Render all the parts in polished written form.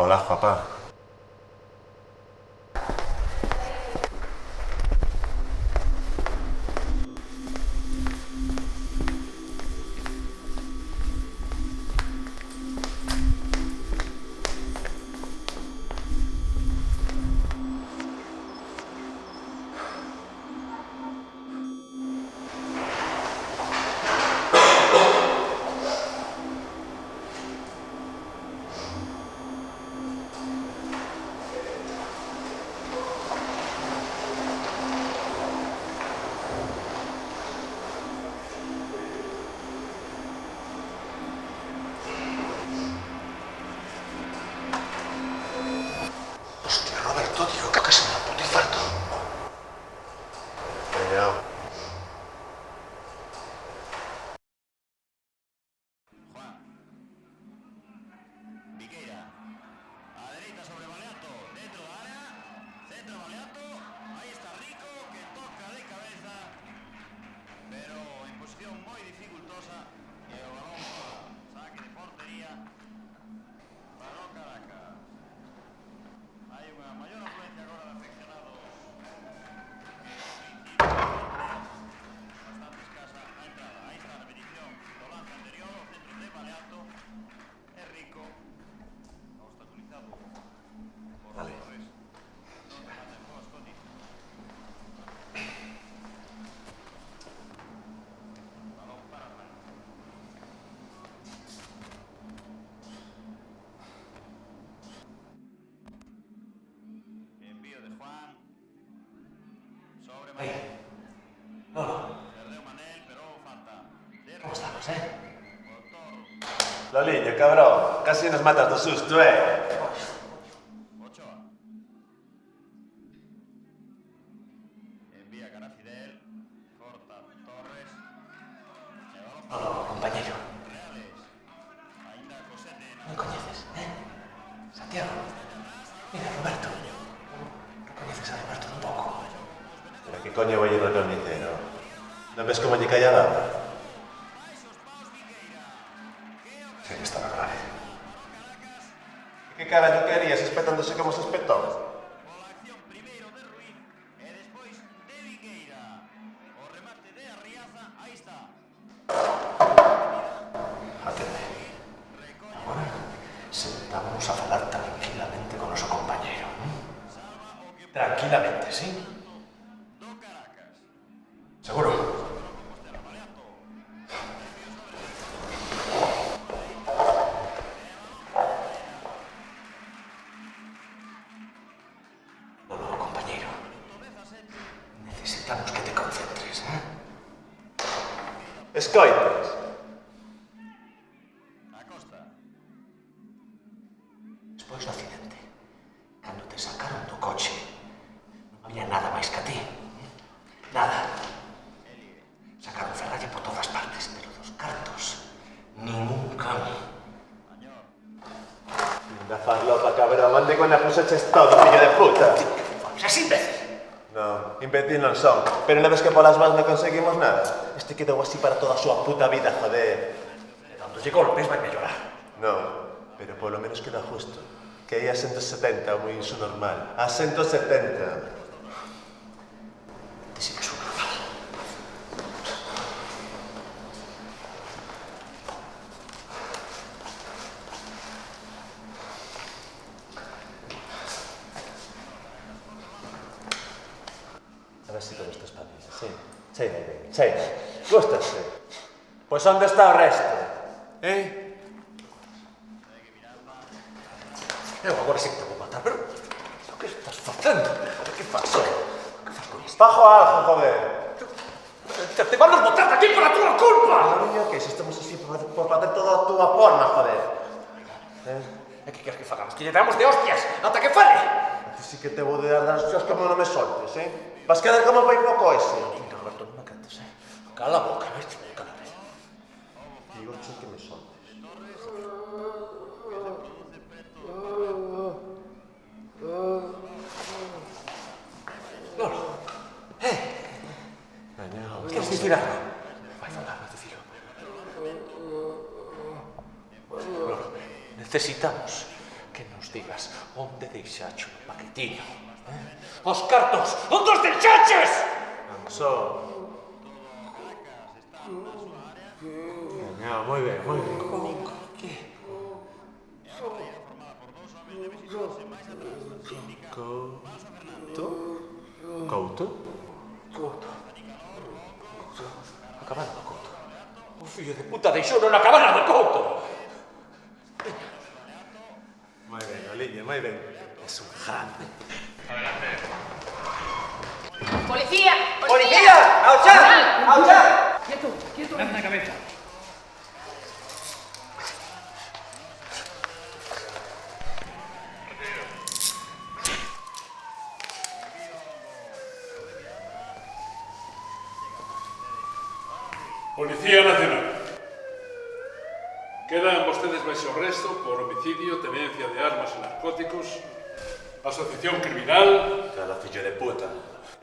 Hola, papá. Hostia, Roberto, tío, que casi me da puto infarto. Cuidado. Juan. Viqueira. A la derecha sobre Baleato. Dentro de área. Centro Baleato. Ahí está Rico, que toca de cabeza. Pero en posición muy dificultosa. Y el balón fora. Saque de portería. Para o Caracas. Hai unha maior afluencia agora de afeccionados. Bastante escasa a entrada. Aí está a repetición do lance anterior. O centro de Baleato. É Rico. Obstaculizado por Vale. Torres. Non remata en boas condicións. Balón para Juan. Envío de Juan. Sobre Ahí. Manel. No, no. Perdeu Manel, pero falta. ¿Cómo estamos, Motor. Loliño, cabrón. Casi nos matas do susto, Ochoa. Envía cara a Fidel. Corta Torres. E balón No, no, compañero. Reales. Ainda Cosete. ¿Me conoces, Santiago. Mira, Roberto. ¿No conoces a Roberto un poco? Pero que coño voy a ir a reconocer, no? Non ves como lle cae a dama? Sí, estaba grave. Que carajo querías espetándose como se espetou? Pola acción primeiro de Ruiz e despois de Viqueira. O remate de Arriaza, aí está. Atende. Ahora sentámonos a falar tranquilamente con nuestro compañero. Tranquilamente, ¿sí? Do Caracas. ¿Seguro? No, no, compañero. Necesitamos que te concentres, Escoitas. Acosta. Despois do accidente, cando te sacaron do coche, non había nada máis que a ti. Nada. Sacaron ferralle por todas partes, pero dos cartos, nin un can. Añor. Da farlopa, cabrón. Mande con la puseches todo, fillo de puta. Seas imbécil. No, imbécil non son. Pero non ves que polas más non conseguimos nada? Este quedou así para toda a súa puta vida, joder. E dándolle golpes vai mellorar. No, pero polo menos queda justo. Que aí a 170, moi iso normal. A 170. Te sigues un normal. A ver si con esto espabilas, sí. Cheira ben, cheira. Gústase. Pois onde está o resto? Eu agora sí que te vou matar, pero... O que estás facendo? Que faz? Que faz con isto? Fajo algo, joder. Te van a botar de aquí por a túa culpa! Niño, que si estamos así por facer toda a túa forma, joder. E que queres que fagamos? Que lle damos de hostias ata que fale? A ti sí que te vou dar das hostias como non me soltes, Vas quedar como vai poco ese. Mira, Roberto, non me cantes, Cala a boca, ves? Cálate. Digo que me soltes. Lolo, queres dicir algo? Vai falar, vai dicilo. Lolo, necesitamos que nos nos digas onde deixacho o paquetiño. Os cartos, onde os deixaches? Só. No, moi ben, moi ben. Couto? A cabana do Couto. O fillo de puta deixouno na cabana do Couto. Moi ben, Oliña, moi ben. Es un grande. ¡Policía! ¡Policía! ¡Ao chan! ¡Ao chan! ¡Quieto! Haz na cabeza. Policía Nacional. Quedan vostedes baixo arresto por homicidio, tenencia de armas e narcóticos, asociación criminal. Cala, fillo de puta.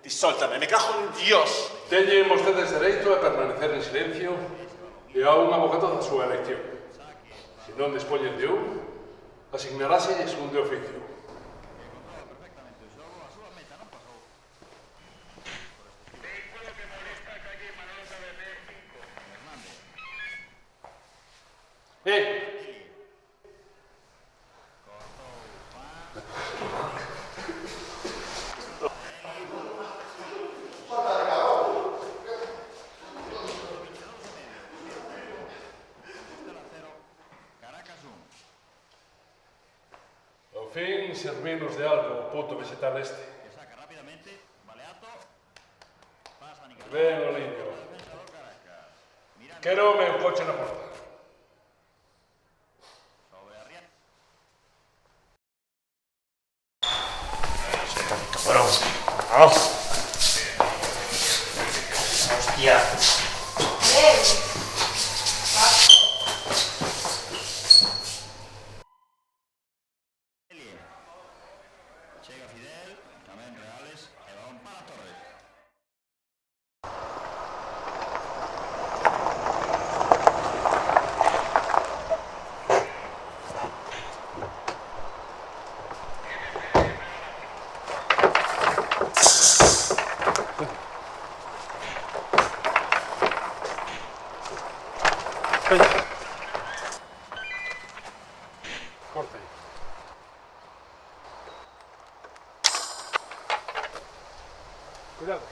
Ti soltame, me cago en Dios. Teñen vostedes dereito a permanecer en silencio e a un abogado da súa elección. Se non dispoñen de un, asignaráselles un de oficio. Ao fin, servirnos de algo o puto vegetal este. Saca rápidamente, Baleato. Pasa Nicolás. Ben, Oliño. Defensador Caracas. Mirando Quero o meu coche na porta. sobre Arriaga. Cabrón. Vamos. Hostia. Chega Fidel, tamén Reales, e balón para Torres. Corta aí. Cuidado.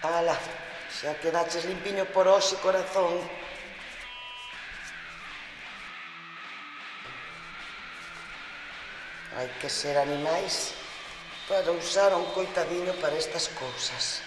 Ala, xa quedaches limpiño por hoxe, corazón. Hai que ser animais para usar un coitadiño para estas cousas.